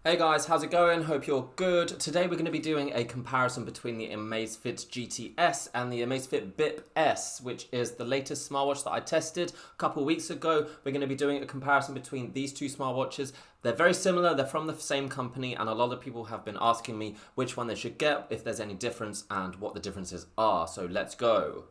Hey guys, how's it going? Hope you're good. Today we're going to be doing a comparison between the AMAZFIT GTS and the AMAZFIT BIP S, which is the latest smartwatch that I tested a couple of weeks ago. We're going to be doing a comparison between these two smartwatches. They're very similar, they're from the same company, and a lot of people have been asking me which one they should get, if there's any difference, and what the differences are. So let's go.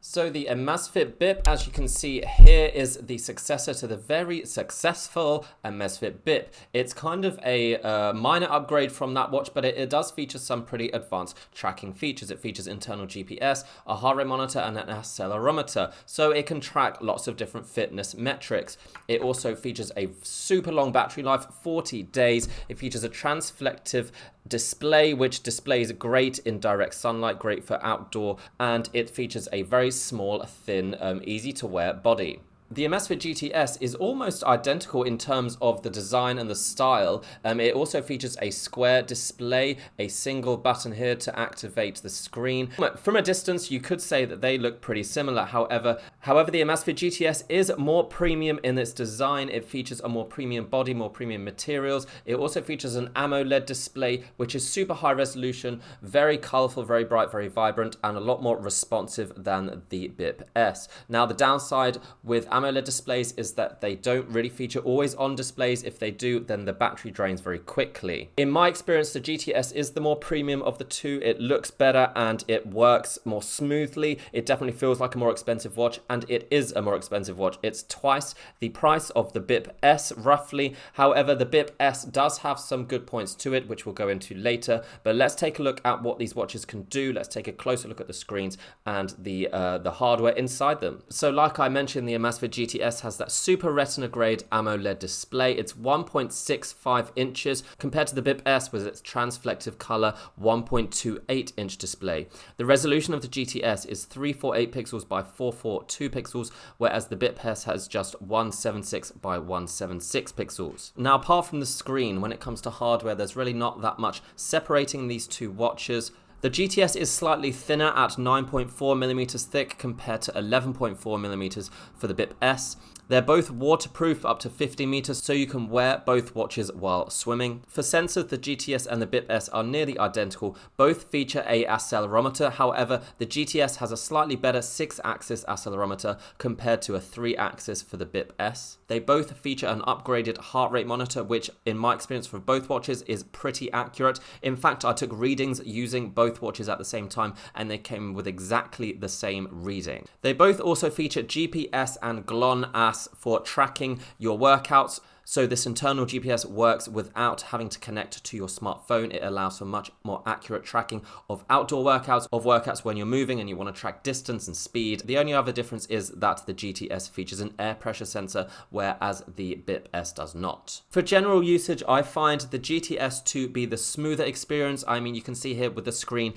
So the AMAZFIT BIP, as you can see here, is the successor to the very successful AMAZFIT BIP. It's kind of a minor upgrade from that watch, but it does feature some pretty advanced tracking features. It features internal GPS, a heart rate monitor, and an accelerometer, so it can track lots of different fitness metrics. It also features a super long battery life, 40 days. It features a transflective display, which displays great in direct sunlight, great for outdoor, and it features a very small, thin, easy to wear body. The Amazfit GTS is almost identical in terms of the design and the style. It also features a square display, a single button here to activate the screen. From a distance, you could say that they look pretty similar. However, the Amazfit GTS is more premium in its design. It features a more premium body, more premium materials. It also features an AMOLED display, which is super high resolution, very colorful, very bright, very vibrant, and a lot more responsive than the BIP S. Now, the downside with AMOLED displays is that they don't really feature always on displays. If they do, then the battery drains very quickly. In my experience, the GTS is the more premium of the two. It looks better and it works more smoothly. It definitely feels like a more expensive watch, and it is a more expensive watch. It's twice the price of the BIP S roughly. However, the BIP S does have some good points to it, which we'll go into later. But let's take a look at what these watches can do. Let's take a closer look at the screens and the hardware inside them. So like I mentioned, the Amazfit GTS has that super retina grade AMOLED display. It's 1.65 inches compared to the BIP S with its transflective color 1.28 inch display. The resolution of the GTS is 348 pixels by 442 pixels, whereas the BIP S has just 176 by 176 pixels. Now, apart from the screen, when it comes to hardware, there's really not that much separating these two watches. The GTS is slightly thinner at 9.4 millimeters thick compared to 11.4 millimeters for the BIP S. They're both waterproof up to 50 meters, so you can wear both watches while swimming. For sensors, the GTS and the BIP S are nearly identical. Both feature a accelerometer. However, the GTS has a slightly better 6-axis accelerometer compared to a 3-axis for the BIP S. They both feature an upgraded heart rate monitor, which in my experience for both watches is pretty accurate. In fact, I took readings using both watches at the same time, and they came with exactly the same reading. They both also feature GPS and GLONASS for tracking your workouts. So this internal GPS works without having to connect to your smartphone. It allows for much more accurate tracking of outdoor workouts, of workouts when you're moving and you want to track distance and speed. The only other difference is that the GTS features an air pressure sensor, whereas the BIP S does not. For general usage, I find the GTS to be the smoother experience. I mean, you can see here with the screen,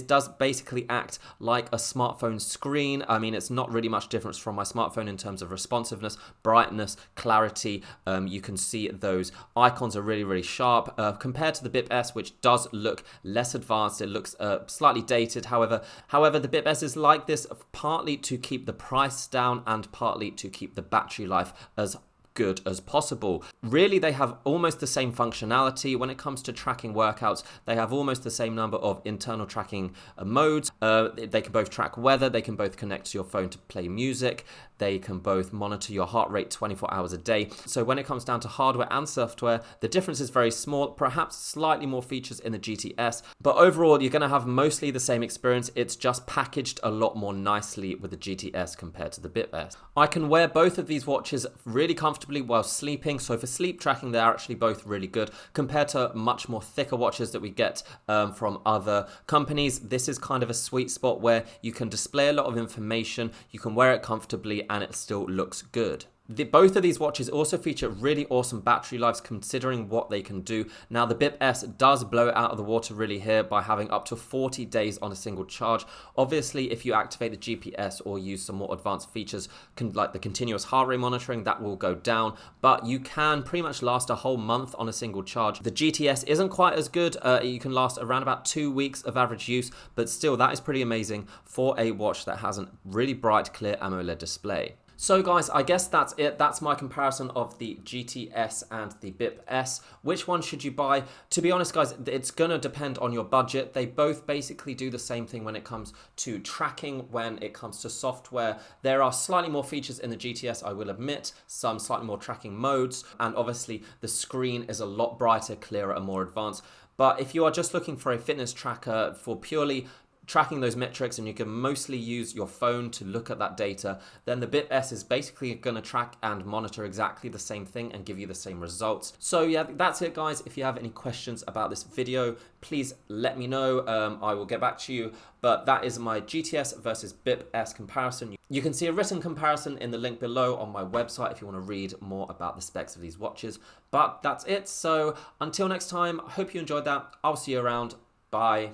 does basically act like a smartphone screen. I mean, it's not really much difference from my smartphone in terms of responsiveness, brightness, clarity. You can see those icons are really, really sharp compared to the BIP S, which does look less advanced. It looks slightly dated. However, the BIP S is like this partly to keep the price down and partly to keep the battery life as good as possible. Really, they have almost the same functionality. When it comes to tracking workouts, they have almost the same number of internal tracking modes. They can both track weather, they can both connect to your phone to play music, they can both monitor your heart rate 24 hours a day. So when it comes down to hardware and software, the difference is very small, perhaps slightly more features in the GTS, but overall you're going to have mostly the same experience. It's just packaged a lot more nicely with the GTS compared to the BIP S. I can wear both of these watches really comfortably while sleeping, so for sleep tracking they're actually both really good compared to much more thicker watches that we get from other companies. This is kind of a sweet spot where you can display a lot of information, you can wear it comfortably, and it still looks good. Both of these watches also feature really awesome battery lives considering what they can do. Now, the BIP S does blow it out of the water really here by having up to 40 days on a single charge. Obviously, if you activate the GPS or use some more advanced features like the continuous heart rate monitoring, that will go down, but you can pretty much last a whole month on a single charge. The GTS isn't quite as good. You can last around about 2 weeks of average use, but still that is pretty amazing for a watch that has a really bright, clear AMOLED display. So guys, I guess that's it. That's my comparison of the GTS and the BIP S. Which one should you buy? To be honest guys, it's gonna depend on your budget. They both basically do the same thing when it comes to tracking, when it comes to software. There are slightly more features in the GTS, I will admit, some slightly more tracking modes, and obviously the screen is a lot brighter, clearer, and more advanced. But if you are just looking for a fitness tracker for purely tracking those metrics and you can mostly use your phone to look at that data, then the BIP S is basically going to track and monitor exactly the same thing and give you the same results. So yeah, that's it guys. If you have any questions about this video, please let me know. I will get back to you. But that is my GTS versus BIP S comparison. You can see a written comparison in the link below on my website if you want to read more about the specs of these watches. But that's it. So until next time, I hope you enjoyed that. I'll see you around. Bye.